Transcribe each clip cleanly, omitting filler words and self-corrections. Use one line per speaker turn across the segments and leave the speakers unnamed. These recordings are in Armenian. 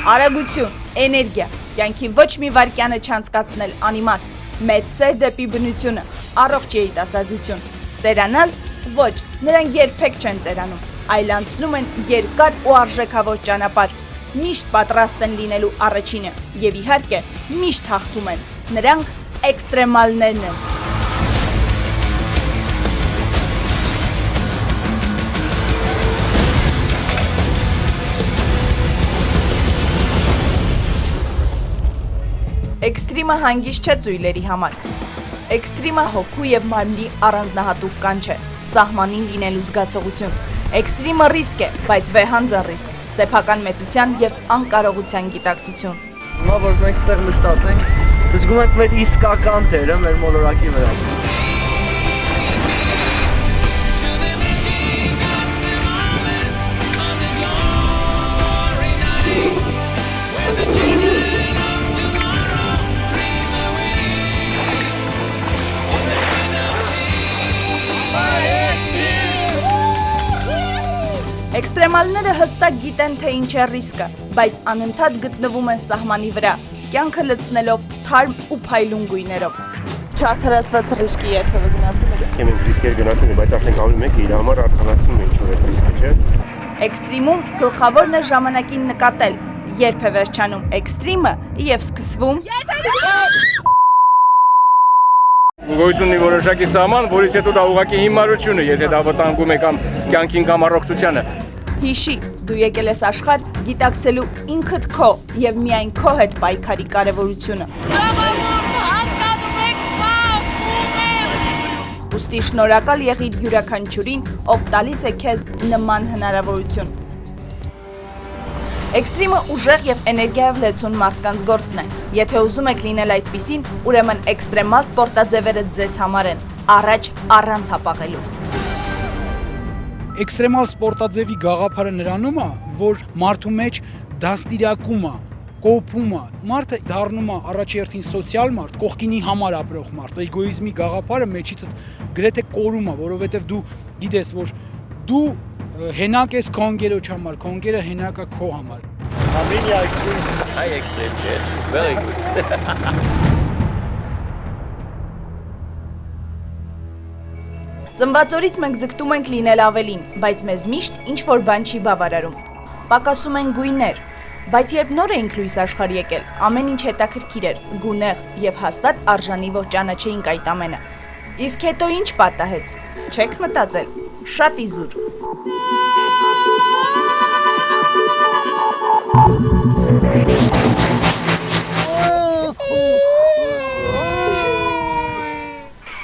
Արագություն, էներգիա, կյանքի ոչ մի վայրկյանը չանցկացնել անիմաստ, մեծ սեր դեպի բնությունը, առողջ երիտասարդություն, ծերանալ ոչ, նրանք երբեք չեն ծերանում, այլ անցնում են երկար ու արժեքավոր ճանապարհ, միշտ պատրաստ են լինելու առաջինը եւ իհարկե միշտ հաղթում են, նրանք էքստրեմալներն են։ Էքստրիմը հանգիստ չէ ծույլերի համար։ Էքստրիմը հոգու եւ մարմնի առանձնահատուկ կանչ է, սահմանին լինելու զգացողություն։ Էքստրիմը ռիսկ է, բայց վեհանձը ռիսկ, սեփական մեծության եւ անկարողության գիտակցություն։
Հիմա որ մենք ստեղ նստած ենք, զգում ենք մեր իսկական թերը մեր մոլորակի վրա։
Էքստրեմալները հստակ գիտեն, թե ինչ է ռիսկը, բայց անընդհատ գտնվում են սահմանի վրա, կյանքը լցնելով թարմ ու փայլուն գույներով։ Չարդարացված ռիսկի երբևէ գնացել եք։
Մենք ռիսկեր գնացել ենք, բայց ասենք ամեն մեկը իր համար արդարացնում է ինչ-որ այդ ռիսկը, չէ՞։
Էքստրիմում գլխավորն է ժամանակին նկատել, երբ է վերջանում էքստրիմը եւ սկսվում
Գոյություն ունի որոշակի սահման, որից հետո դա ուղղակի հիմարություն է, եթե դա վտանգում է կամ կյանքին կամ առողջությանը։
Հիշի, դու եկել ես աշխարհ գիտակցելու ինքդ քո եւ միայն քո հետ պայքարի կարեւորությունը։ Ուստի շնորհակալ եղիր յուրաքանչյուրին, ով տալիս է քեզ նման հնարավորություն։ Էքստրիմը ուժեղ եւ էներգիայով լեցուն մարդկանց գործն է։ Եթե ուզում եք լինել այդպիսին, ուրեմն էքստրեմալ սպորտաձևերը ձեզ համար են, առաջ առանց հապաղելու։
Էքստրեմալ սպորտաձևի գաղափարը նրանում է, որ մարդու մեջ դաստիարակում է, կոփում է, մարդը դառնում է առաջերտին սոցիալ մարդ, կողքինի համար ապրող մարդ։ Էգոիզմի գաղափարը մեջիցդ գրեթե կորում է, որովհետև դու գիտես, որ դու հենակ ես քո ընկերոջ համար, քո ընկերը հենակ է քո համար։
Ամենի էքստրիմ։
Hi extreme kid. Very good.
Ծնվածորից մենք ձգտում ենք լինել ավելին, բայց մեզ միշտ ինչ-որ բան չի բավարարում։ Պակասում են գույներ, բայց երբ նոր էինք լույս աշխարհ եկել, ամեն ինչ հետաքրքիր էր, գունեղ եւ հաստատ արժանի, որ ճանաչեինք այդ ամենը։ Իսկ հետո ինչ պատահեց։ Չեք մտածել։ Շատ իզուր։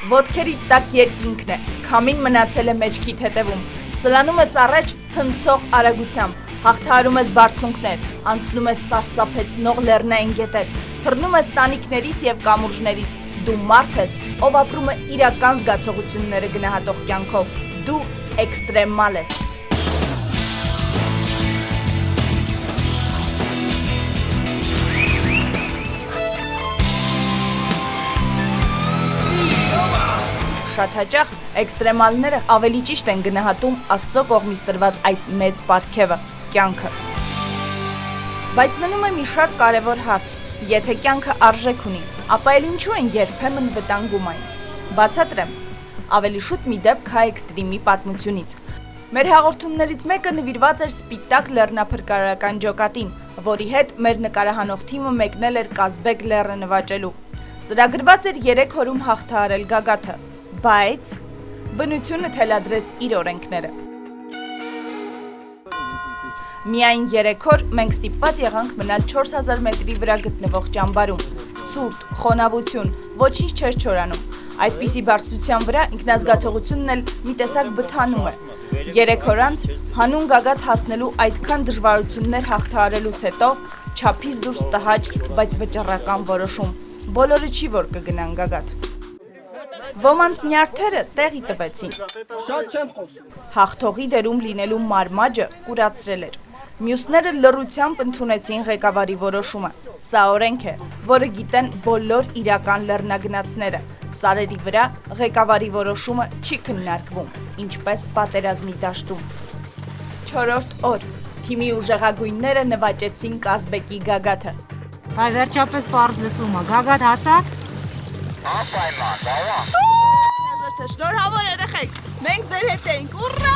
Ոտքերիդ տակ երկինքն է, քամին մնացել է մեջքիդ հետևում, սլանում ես առաջ ցնցող արագությամբ, հաղթահարում ես բարձունքներ, անցնում ես սարսափեցնող լեռնային գետեր, թռնում ես տանիքներից եւ կամուրջներից, դու մարդ ես, ով ապրում է իրական զգացողությունները գնահատող կյանքով, դու էքստրեմալ ես։ Շատ հաճախ էքստրեմալները ավելի ճիշտ են գնահատում Աստծո կողմից տրված այդ մեծ պարգևը, կյանքը։ Բայց մնում է մի շատ կարևոր հարց. եթե կյանքը արժեք ունի, ապա էլ ինչու են երբեմն վտանգում այն։ Բացատրեմ, ավելի շուտ մի դեպք հա էքստրիմի պատմությունից։ Մեր հաղորդումներից մեկը նվիրված էր Սպիտակ լեռնափրկարարական ջոկատին, որի հետ մեր նկարահանող թիմը մեկնել էր Կազբեկ լեռը նվաճելու։ Ծրագրված էր 3 օրում հաղթահարել գագաթը, բայց բնությունը թելադրեց իր օրենքները։ Միայն 3 օր մենք ստիպված եղանք մնալ 4000 մետրի վրա գտնվող ճամբարում։ Ցուրտ, խոնավություն, ոչինչ չէր չորանում։ Այդպիսի բարձրության վրա ինքնազգացողությունն էլ մի տեսակ բթանում է։ 3 օր անց հանուն գագաթ հասնելու այդքան դժվարություններ հաղթահարելուց հետո չափից դուրս տհաճ, բայց վճռական որոշում։ Բոլորը չի որ կգնան գագաթ։ Ոմանց նյարդերը տեղի տվեցին։ Հաղթողի դերում լինելու մարմաճը կուրացրել էր։ Մյուսները լռությամբ ընդունեցին ղեկավարի որոշումը։ Սա օրենք է, որը գիտեն բոլոր իրական լեռնագնացները։ Սարերի վրա ղեկավարի որոշումը չի քննարկվում, ինչպես պատերազմի դաշտում։ 4-րդ օր Թիմի ուժեղագույնները նվաճեցին Կազբեկի գագաթը։
Հայ վերջապես պարզ լսվում է, գագաթ հասա։
Շնորհավոր երեխեք, մենք ձեր հետ էինք, ուռա!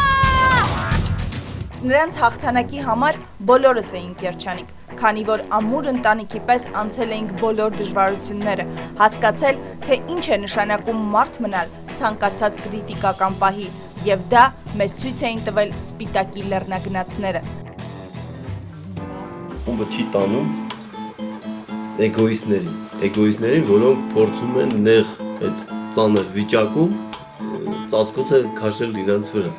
Նրանց հաղթանակի համար բոլորս էինք երջանիկ, քանի որ ամուր ընտանիքի պես անցել էինք բոլոր դժվարությունները, հասկացել, թե ինչ է նշանակում մարդ մնալ ցանկացած կրիտիկական պահի, եւ դա մեզ ցույց էին տվել սպիտակի լեռնագնացները։
Խումբը չի տանում էգոիստներին, որոնք փորձում են նեղ այդ ծանր վիճակում ծածկոցը քաշել իրենց վրա։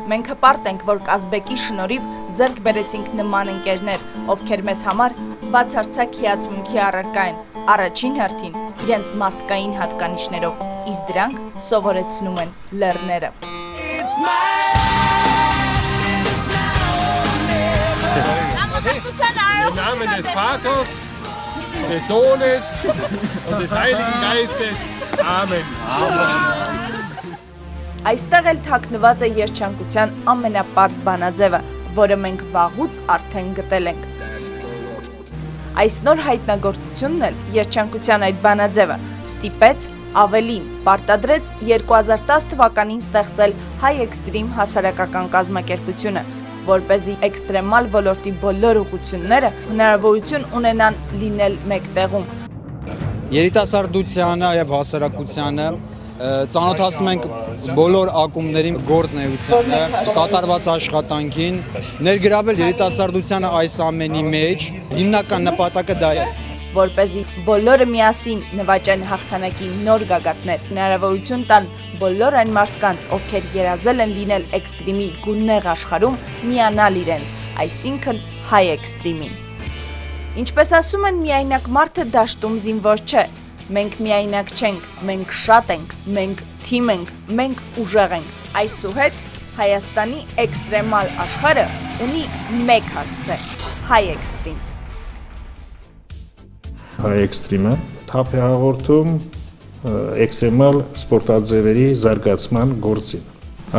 Մենք հպարտ ենք, որ Կազբեկի շնորհիվ ձեռք բերեցինք նման ընկերներ, ովքեր մեզ համար բացարձակ հիացմունքի առարկա են, առաջին հերթին իրենց մարդկային հատկանիշներով, իսկ դրանք սովորեցնում են լեռները։
Im Namen des Vaters, des Sohnes und des Heiligen Geistes. Amen.
Այստեղ էլ թաքնված է երջանկության ամենապարզ բանաձևը, որը մենք վաղուց արդեն գտել ենք։ Այս նոր հայտնագործությունն էլ երջանկության այդ բանաձևը ստիպեց ավելին, պարտադրեց 2010 թվականին ստեղծել High Extreme հասարակական կազմակերպությունը, որպեսզի էքստրեմալ ոլորտի բոլոր ուղղությունները հնարավորություն ունենան լինել մեկ տեղում։
Երիտասարդությանը եւ հասարակությանը ծանոթացնում ենք բոլոր ակումբներին, գործունեությանը, կատարված աշխատանքին, ներգրավել երիտասարդությանը այս ամենի մեջ, հիմնական նպատակը դա է։
Որպեսզի բոլորը միասին նվաճեն հաղթանակի նոր գագաթներ, հնարավորություն տան բոլոր այն մարդկանց, ովքեր երազել են լինել էքստրիմի գունեղ աշխարհում, միանալ իրենց, այսինքն High Extreme-ին։ Ինչպես ասում են, միայնակ մարդը դաշտում զինվոր չէ։ Մենք միայնակ չենք, մենք շատ ենք, մենք թիմ ենք, մենք ուժեղ ենք։ Այսուհետ Հայաստանի էքստրեմալ աշխարհը ունի մեկ հասցե՝ High Extreme։
High Extreme-ը թափ է հաղորդում էքստրեմալ սպորտաձևերի զարգացման գործին։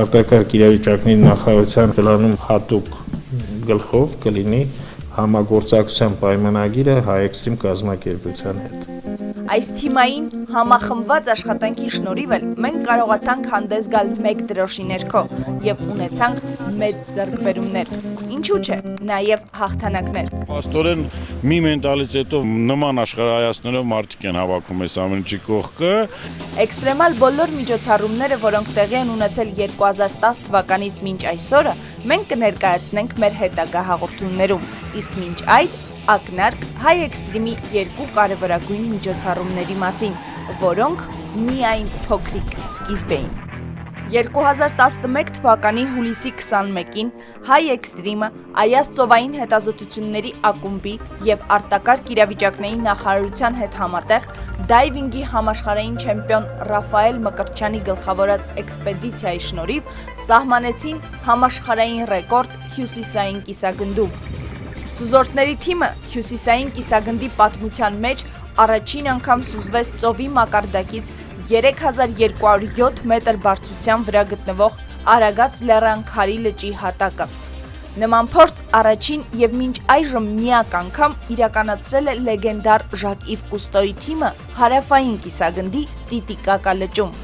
Արտակարգ իրավիճակների նախարարության կլանում հատուկ գլխով կլինի համագործակցության պայմանագիրը High Extreme կազմակերպության հետ։
Այս թիմային համախմբված աշխատանքի շնորհիվ էլ մենք կարողացանք հանդես գալ մեկ դրոշի ներքո եւ ունեցանք մեծ ձեռքբերումներ։ Ինչու՞ չէ, նաեւ հաղթանակներ։
Աստորեն մի մենտալիտետով նման աշխարհայացներով մարդիկ են հավաքում այս ամեն ինչի կողքը։
Էքստրեմալ բոլոր միջոցառումները, որոնք տեղի են ունեցել 2010 թվականից մինչ այսօրը, մենք կներկայացնենք մեր հետագա հաղորդումներում, իսկ մինչ այդ ակնարկ High Extreme-ի երկու կարևորագույն միջոցառումների մասին, որոնք միայն փոքրիկ սկիզբ էին։ 2011 թվականի հուլիսի 21-ին High Extreme-ը Այազ ծովային հետազոտությունների ակումբի եւ արտակարգ իրավիճակների նախարարության հետ համատեղ դայվինգի համաշխարհային չեմպիոն Ռաֆայել Մկրտչյանի գլխավորած էքսպեդիցիայի շնորհիվ սահմանեցին համաշխարհային ռեկորդ հյուսիսային կիսագնդում։ Սուզորդների թիմը հյուսիսային կիսագնդի պատմության մեջ առաջին անգամ սուզվեց ծովի մակարդակից 3207 մետր բարձրության վրա գտնվող Արագած լեռան Քարի լճի հատակը։ Նման փորձ առաջին եւ մինչ այժմ միակ անգամ իրականացրել է լեգենդար Ժակ-Իվ Կուստոյի թիմը հարավային կիսագնդի Տիտիկակա լճում։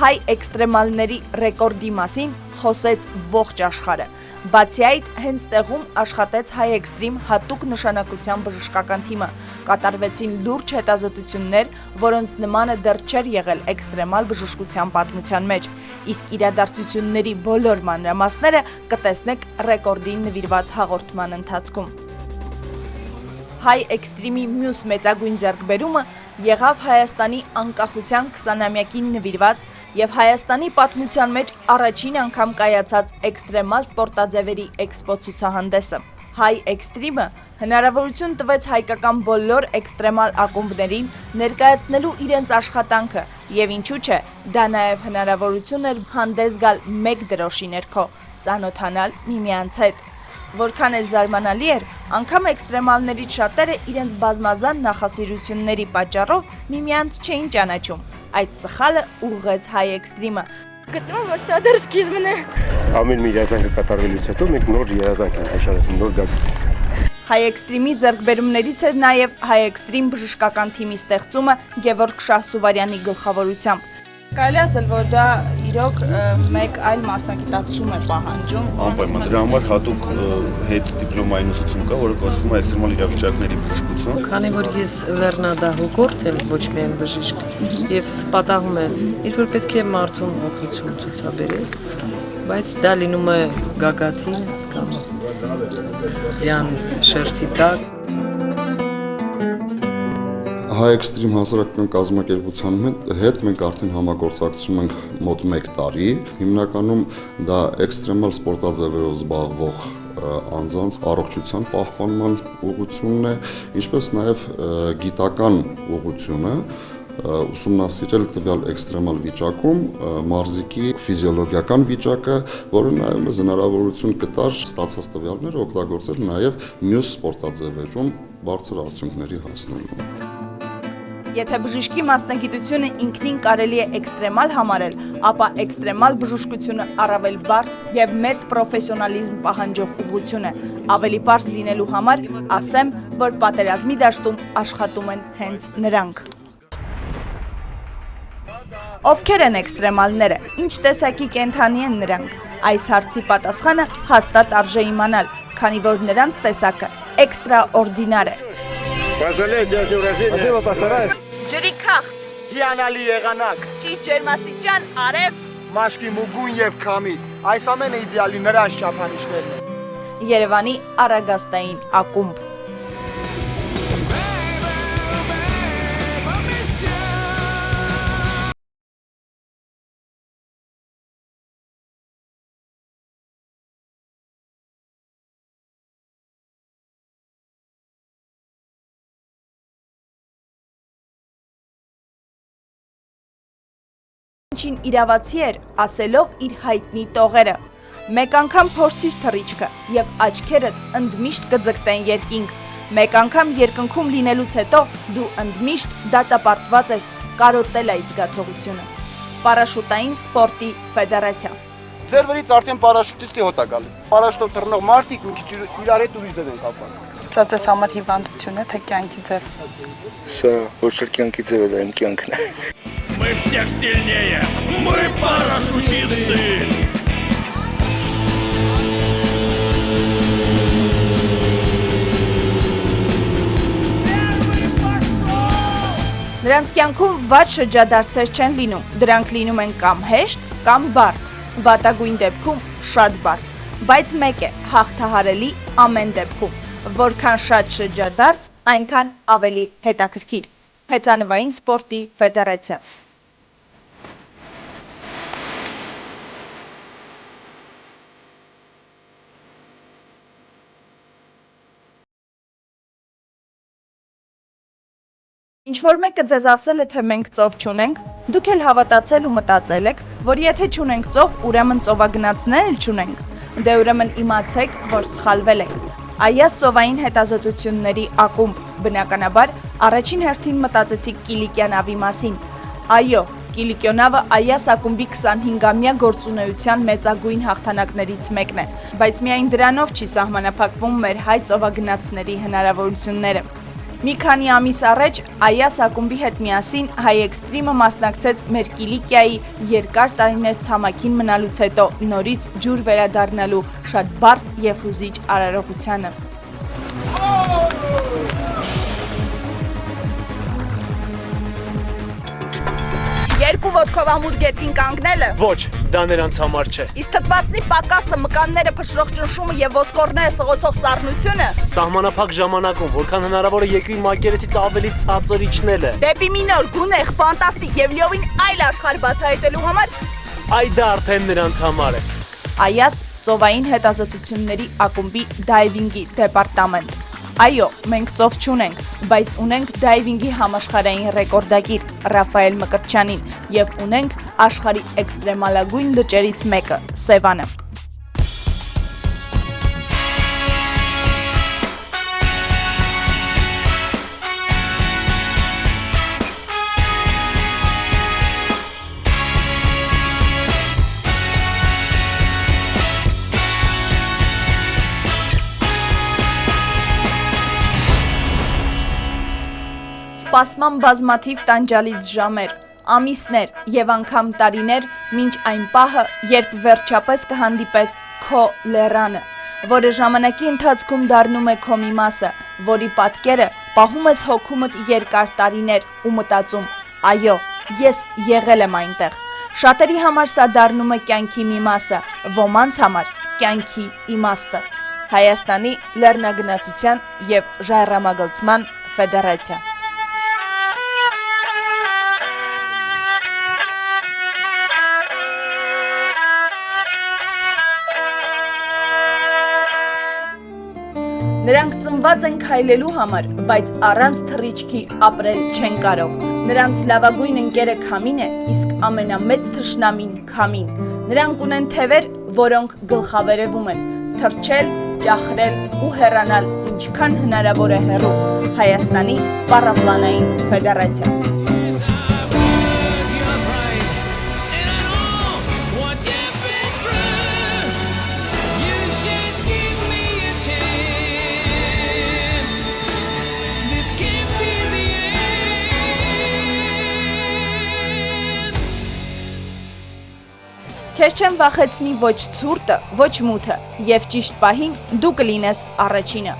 Հայ էքստրեմալների ռեկորդի մասին խոսեց ողջ աշխարհը։ Բացի այդ, հենց տեղում աշխատեց High Extreme հատուկ նշանակության բժշկական թիմը, կատարվեցին լուրջ հետազոտություններ, որոնց նմանը դեռ չէր եղել էքստրեմալ բժշկության պատմության մեջ, իսկ իրադարձությունների բոլոր մանրամասները կտեսնեք ռեկորդին նվիրված հաղորդման ընթացքում։ High Extreme-ի մյուս մեծագույն ձեռքբերումը եղավ Հայաստանի անկախության 20-ամյակին նվիրված եւ Հայաստանի պատմության մեջ առաջին անգամ կայացած էքստրեմալ սպորտաձևերի էքսպո ցուցահանդեսը։ High Extreme-ը հնարավորություն տվեց հայկական բոլոր էքստրեմալ ակումբներին ներկայացնելու իրենց աշխատանքը եւ ինչու՞ չէ, դա նաեւ հնարավորություն էր հանդես գալ մեկ դրոշի ներքո, ծանոթանալ միմյանց հետ։ Որքան էլ զարմանալի էր, անգամ էքստրեմալներից շատերը իրենց բազմազան նախասիրությունների պատճառով միմյանց չէին ճանաչում։ Այդ սխալը ուղղեց High Extreme-ը։
Գտնում որ սա դեռ սկիզբն է։
Ամեն մի երազանքը կատարվելուց հետո մենք նոր երազանք ենք հաշարում, նոր գաղափար։
Հայ էքստրիմի ձեռքբերումներից էր նաև Հայ էքստրիմ բժշկական թիմի ստեղծումը Գևորգ Շահսուվարյանի գլխավորությամբ։ Կարելի ասել, որ դա իրոք մեկ այլ մասնագիտացում է պահանջում։
Անպայման դրա համար հատուկ հետ դիպլոմային ուսուցում կա, որը կոչվում է էքստրեմալ իրավիճակների բժշկություն։
Քանի որ ես լեռնադահուկորդ եմ, ոչ միայն բժիշկ, եւ պատահում է, երբ որ պետք է մարդուն օգնություն ցուցաբերես, բայց դա լինում է գագաթին կամ ձյան շերտի տակ։
Հայ էքստրիմ հասարակական կազմակերպության հետ մենք արդեն համագործակցում ենք մոտ 1 տարի։ Հիմնականում դա էքստրեմալ սպորտաձևերով զբաղվող անձանց առողջության պահպանման ուղղությունն է, ինչպես նաև գիտական ուղղությունը ուսումնասիրել տվյալ էքստրեմալ վիճակում մարզիկի ֆիզիոլոգիական վիճակը, որը նաև մեզ հնարավորություն կտար ստացած տվյալները օգտագործել նաև մյուս սպորտաձևերում բարձր արդյունքների հասնելու։
Եթե բժշկի մասնագիտությունը ինքնին կարելի է էքստրեմալ համարել, ապա էքստրեմալ բժշկությունը առավել բարդ եւ մեծ պրոֆեսիոնալիզմ պահանջող ուղղություն է։ Ավելի պարզ լինելու համար ասեմ, որ պատերազմի դաշտում աշխատում են հենց նրանք։ Ովքեր են էքստրեմալները, ինչ տեսակի կենդանի են նրանք։ Այս հարցի պատասխանը հաստատ արժե իմանալ, քանի որ նրանց տեսակը էքստրաօրդինար է։
Ջրի քաղց, հիանալի եղանակ,
ճիշտ ջերմաստիճան, արև,
մաշկի մուգուն եւ քամի, այս ամենը իդեալի նրանց չափանիշներն են։
Երևանի առագաստային ակումբ։ Ինչին իրավացի էր, ասելով իր հայտնի տողերը։ Մեկ անգամ փորձիր թռիչքը եւ աչքերդ ընդմիշտ կձգտեն երկինք։ Մեկ անգամ երկնքում լինելուց հետո դու ընդմիշտ դատապարտված ես կարոտել այդ զգացողությունը։ Պարաշուտային սպորտի ֆեդերացիա։
Ձեր վրից արդեն պարաշուտիստի հոտ է գալի։ Պարաշուտով թռնող մարդիկ մի քիչ իրար հետ ուրիշ դեն են կապան։
Սա ձեզ համար հիվանդություն է, թե կյանքի ձև։
Սա ոչ էլ կյանքի ձև է, դա իմ կյանքն է։
Мы всех сильнее! Мы парашютисты!
Նրանց կյանքում վատ շրջադարձեր չեն լինում, դրանք լինում են կամ հեշտ, կամ բարդ, վատագույն դեպքում շատ բարդ, բայց մեկ է հաղթահարելի ամեն դեպքում, որքան շատ շրջադարձ, այնքան ավելի հետաքրքիր։ Հեծանվային սպորտի ֆեդերացիա։ Ինչ-որ մեկը ձեզ ասել է, թե մենք ծով չունենք, դուք էլ հավատացել ու մտածել եք, որ եթե չունենք ծով, ուրեմն ծովագնացներ էլ չունենք, դե ուրեմն իմացեք, որ սխալվել եք։ Այաս ծովային հետազոտությունների ակումբ, բնականաբար, առաջին հերթին մտածեցիք Կիլիկյանավի մասին։ Այո, Կիլիկյոնավը Այաս ակումբի 25-ամյա գործունեության մեծագույն հաղթանակներից մեկն է, բայց միայն դրանով չի սահմանափակվում մեր հայ ծովագնացների հնարավորությունները։ Մի քանի ամիս առաջ Այաս ակումբի հետ միասին Հայ էքստրիմը մասնակցեց մեր Կիլիկիայի երկար տարիներ ցամաքին մնալուց հետո նորից ջուր վերադառնալու շատ բարդ եւ հուզիչ արարողությանը։ Երկու ոտքով ամուր գետին կանգնելը։
Ոչ, դա նրանց համար չէ։
Իսկ թթվածնի պակասը, մկանները, փշրող ճնշումը եւ ոսկորները սղոցող սառնությունը։
Սահմանափակ ժամանակում, որքան հնարավոր է երկրի մակերեսից ավելի ցածր իջնելը։
Դեպի մի նոր գունեղ, ֆանտաստիկ եւ լիովին այլ աշխարհ բացահայտելու համար
Այ դա արդեն նրանց համար է։
Այաս ծովային հետազոտությունների ակումբի դայվինգի դեպարտամենտ։ Այո, մենք ծով չունենք, բայց ունենք դայվինգի համաշխարհային ռեկորդագիր Ռաֆայել Մկրտչյանին եւ ունենք աշխարհի էքստրեմալագույն լճերից մեկը՝ Սևանը։ Սպասման բազմաթիվ տանջալից ժամեր, ամիսներ եւ անգամ տարիներ, մինչ այն պահը, երբ վերջապես կհանդիպես քո լեռանը, որը ժամանակի ընթացքում դառնում է քո մի մասը, որի պատկերը պահում ես հոգումդ երկար տարիներ ու մտածում, այո, ես եղել եմ այնտեղ։ Շատերի համար սա դառնում է կյանքի մի մասը, ոմանց համար կյանքի իմաստը։ Հայաստանի լեռնագնացության եւ ժայռամագլցման ֆեդերացիա։ Նրանք ծնված են քայլելու համար, բայց առանց թռիչքի ապրել չեն կարող։ Նրանց լավագույն ընկերը քամին է, իսկ ամենամեծ թշնամին քամին։ Նրանք ունեն թևեր, որոնք գլխավերևում են, թռչել, ճախրել ու հեռանալ ինչքան հնարավոր է հեռու։ Հայաստանի պարապլանային ֆեդերացիա։ Քեզ չեմ վախեցնի ոչ ցուրտը, ոչ մութը, եւ ճիշտ պահին դու կլինես առաջինը։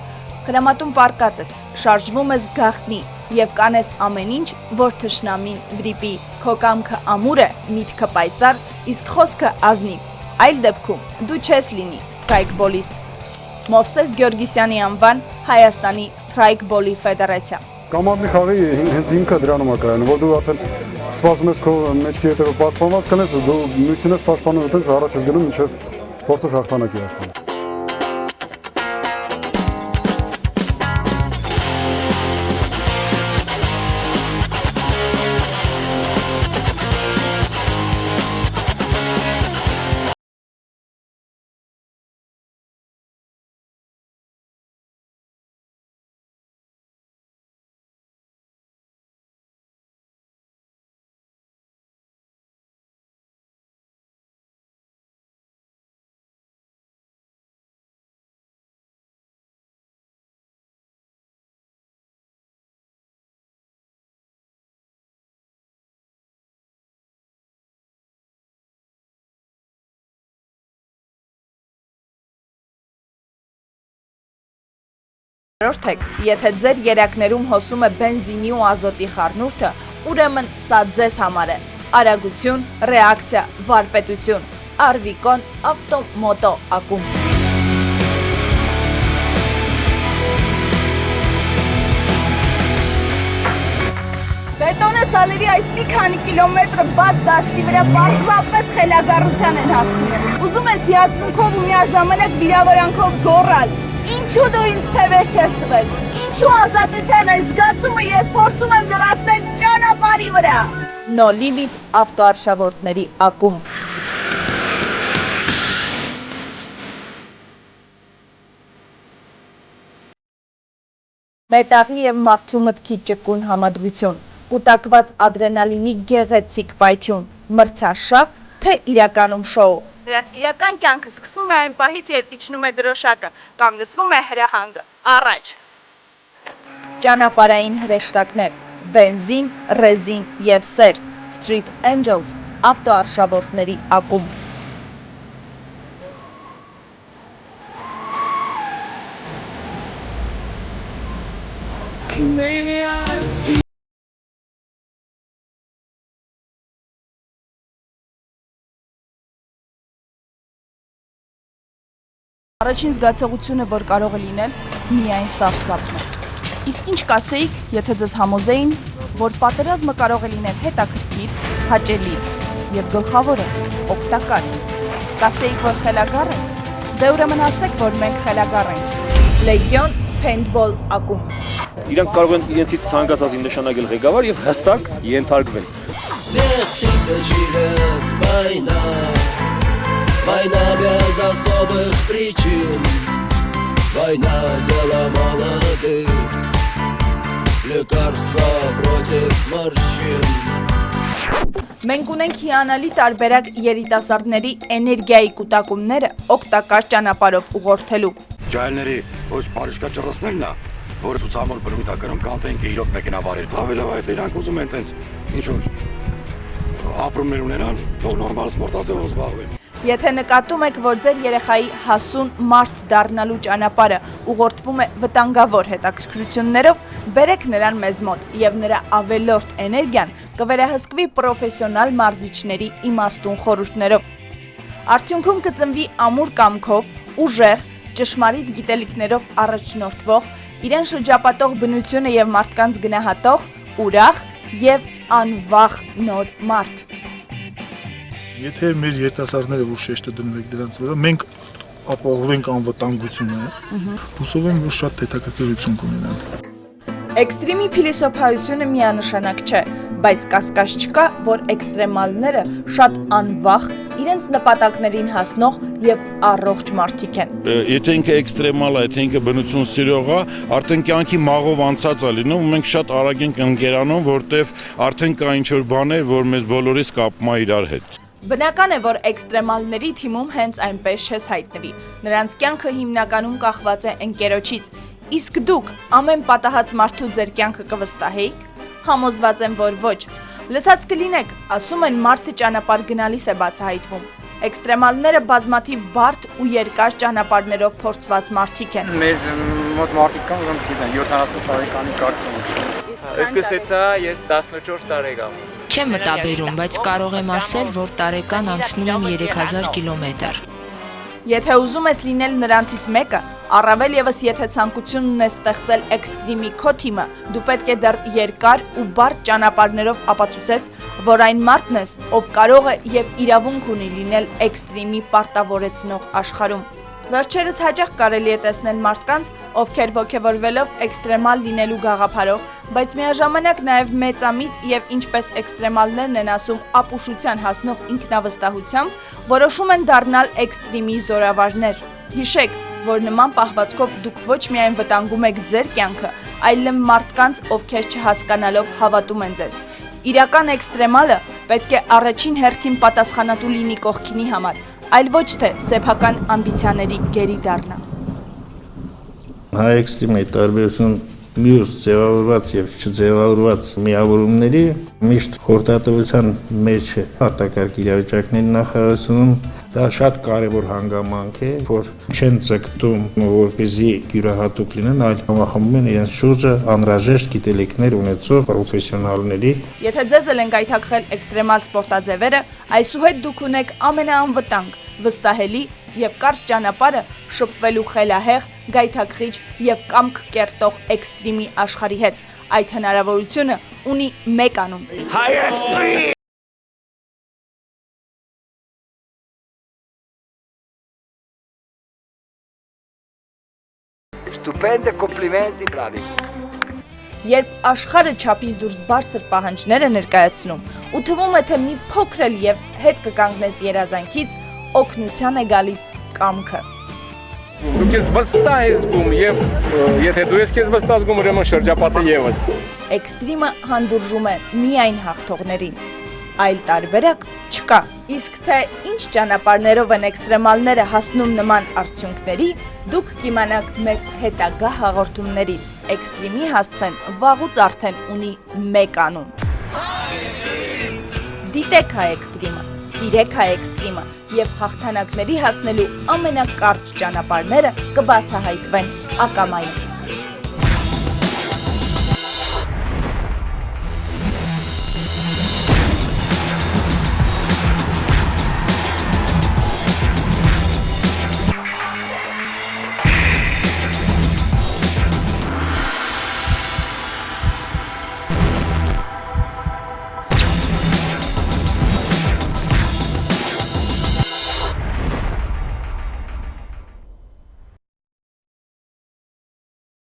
Հրամատում պարկած ես, շարժվում ես գաղտնի եւ կանես ամեն ինչ, որ թշնամին վրիպի։ Քո կամքը ամուր է, միտքը պայծառ, իսկ խոսքը ազնիվ։ Այլ դեպքում դու չես լինի սթրայքբոլիստ։ Մովսես Գյորգիսյանի անվան Հայաստանի սթրայքբոլի ֆեդերացիա։
Կամարդի խաղի հենց հիմքը դրանում է կայանում, որ դու արդեն սպասում ես քո մեջքի հետևը պաշտպանված կնես, դու մյուսին ես պաշտպանում, այդպես առաջ ես գնում, մինչև փորձես հաղթանակի հասնել։
Եթե ձեր երակներում հոսում է բենզինի ու ազոտի խառնուրդը, ուրեմն սա ձեզ համար է։ Արագություն, ռեակցիա, վարպետություն, Արվիկոն ավտոմոտո ակումբ։ Բետոնե սալերի այս մի քանի կիլոմետրը բաց դաշտի վրա պարզապես խելագարության են հասցնել։ Ուզում ես հիացմունքով ու միաժամանակ վիրավորանքով գոռալ։ Ինչու դու ինձ թևեր չես տվել։ Ինչու ազատության այս զգացումը ես փորձում եմ լրացնել ճանապարհի վրա։ No Limit ավտոարշավորդների ակումբ։ Մետաղի եւ մարդու մտքի ճկուն համադրություն, կուտակված ադրենալինի գեղեցիկ պայթյուն, մրցարշավ, թե իրականում շոու։ Նրանց իրական կյանքը սկսվում է այն պահից, երբ իջնում է դրոշակը կամ լսվում է հրահանգը։ Առաջ։ Ճանապարհային հրեշտակներ, բենզին, ռեզին եւ սեր, Street Angels, ավտոարշավորդների ակումբ։ Առաջին զգացողությունը, որ կարող է լինել, միայն սարսափն է։ Իսկ ինչ կասեիք, եթե ձեզ համոզեին, որ պատերազմը կարող է լինել հետաքրքիր, հաճելի եւ գլխավորը օգտակար։ Կասեիք, որ խելագար եք, դե ուրեմն ասեք, որ մենք խելագար ենք։ Լեգիոն Paintball ակումբ։
Իրանք կարող են իրենցից ցանկացածին նշանակել ղեկավար եւ հստակ ենթարկվել։ Война без особых причин, война дело молодых, лекарства против морщин.
Մենք ունենք հիանալի տարբերակ երիտասարդների էներգիայի կուտակումները օգտակար ճանապարհով ուղղորդելու։
Ջահելների ոչ բարիշկա ճռռոցներն է, որ ցուցամոլ բնույթ է կրում կանտենք իրոք մեքենավարել։ Հավելավ այդ իրանք ուզում են տենց ինչ որ ապրումներ ունենան, թող նորմալ սպորտաձևով զբաղվեն։
Եթե նկատում եք, որ ձեր երեխայի հասուն մարդ դառնալու ճանապարհը ուղղորդվում է վտանգավոր հետաքրքրություններով, բերեք նրան մեզ մոտ եւ նրա ավելորդ էներգիան կվերահսկվի պրոֆեսիոնալ մարզիչների իմաստուն խորհուրդներով։ Արդյունքում կծնվի ամուր կամքով, ուժեղ, ճշմարիտ գիտելիքներով առաջնորդվող, իրեն շրջապատող բնությունը եւ մարդկանց գնահատող, ուրախ եւ անվախ նոր մարդ։
Եթե մեր երիտասարդները որ շեշտը դնում եք դրանց վրա, մենք ապահովենք անվտանգությունը, հուսով եմ, որ շատ հետաքրքրություն կունենան։
Էքստրիմի փիլիսոփայությունը միանշանակ չէ, բայց կասկած չկա, որ էքստրեմալները շատ անվախ, իրենց նպատակներին հասնող եւ առողջ մարդիկ են։
Եթե ինքը էքստրեմալ է, եթե ինքը բնություն սիրող է, արդեն կյանքի մաղով անցած է լինում, մենք շատ արագ ենք ընկերանում, որտեվ արդեն կա ինչ-որ բաներ, որ մեզ բոլորիս կապում է իրար հետ։
Բնական է, որ էքստրեմալների թիմում հենց այնպես չես հայտնվի։ Նրանց կյանքը հիմնականում կախված է ընկերոջից։ Իսկ դուք ամեն պատահած մարդու ձեր կյանքը կվստահեիք։ Համոզված եմ, որ ոչ։ Լսած կլինեք, ասում են մարդը ճանապարհ գնալիս է բացահայտվում։ Էքստրեմալները բազմաթիվ բարդ ու երկար ճանապարհներով փորձված մարդիկ են։
Մեր մոտ մարդիկ կան, որոնք գիտեն 70 տարեկանի կարգ։ Սկսեցա ես 14 տարեկան։
Չեմ մտաբերում, բայց կարող եմ ասել, որ տարեկան անցնում եմ 3000 կիլոմետր։
Եթե ուզում ես լինել նրանցից մեկը, առավել եւս եթե ցանկությունն ունես ստեղծել էքստրիմի քո թիմը, դու պետք է դեռ երկար ու բարդ ճանապարհներով ապացուցես, որ այն մարդն ես, ով կարող է եւ իրավունք ունի լինել էքստրիմի պարտավորեցնող աշխարհում։ Վերջերս հաճախ կարելի է տեսնել մարդկանց, ովքեր ոգևորվելով էքստրեմալ լինելու գաղափարով, բայց միաժամանակ նաև մեծամիտ եւ ինչպես էքստրեմալներն են ասում, ապուշության հասնող ինքնավստահությամբ, որոշում են դառնալ էքստրիմի զորավարներ։ Հիշեք, որ նման պահվածքով դուք ոչ միայն վտանգում եք ձեր կյանքը, այլև մարդկանց, ովքեր չհասկանալով հավատում են ձեզ։ Իրական էքստրեմալը պետք է առաջին հերթին պատասխանատու լինի կողքինի համար, այլ ոչ թե սեփական ամբիցիաների գերի դառնա։
Հայ էքստրիմի տարբերություն մյուս ձևավորված եւ չձևավորված միավորումների միշտ խորհրդատվության մեջ է արտակարգ իրավիճակների նախարարությունում դա շատ կարևոր հանգամանք է, որ չեն ցկտում, որպեսզի յուրահատուկ լինեն, այլ համախմբում են իրենց շուրջը անհրաժեշտ գիտելիքներ ունեցող պրոֆեսիոնալների։
Եթե ձեզ են գայթակղել էքստրեմալ սպորտաձևերը, այսուհետ դուք ունեք ամենաանվտանգ, վստահելի եւ կարճ ճանապարհը շփվելու խելահեղ, գայթակղիչ եւ կամք կերտող էքստրիմի աշխարհի հետ։ Այդ հնարավորությունը ունի մեկ անուն։ Հայ էքստրիմ։
Stupende, complimenti, bravi։
Երբ աշխարհը չափից դուրս բարձր պահանջներ է ներկայացնում, ու թվում է թե մի փոքր էլ եւ հետ կկանգնես երազանքից, օգնության է գալիս կամքը։
Դուք ես վստահ ես զգում եւ եթե դու ես քեզ վստահ զգում, ուրեմն շրջապատը եւս։
Էքստրիմը հանդուրժում է միայն հաղթողներին, այլ տարբերակ չկա։ Իսկ թե ինչ ճանապարհներով են էքստրեմալները հասնում նման արդյունքների, դուք կիմանաք մեր հետագա հաղորդումներից։ Էքստրիմի հասցեն վաղուց արդեն ունի մեկ անուն։ Դիտեք հայ էքստրիմը, սիրեք հայ էքստրիմը եւ հաղթանակների հասնելու ամենակարճ ճանապարհները կբացահայտվեն ակամայից։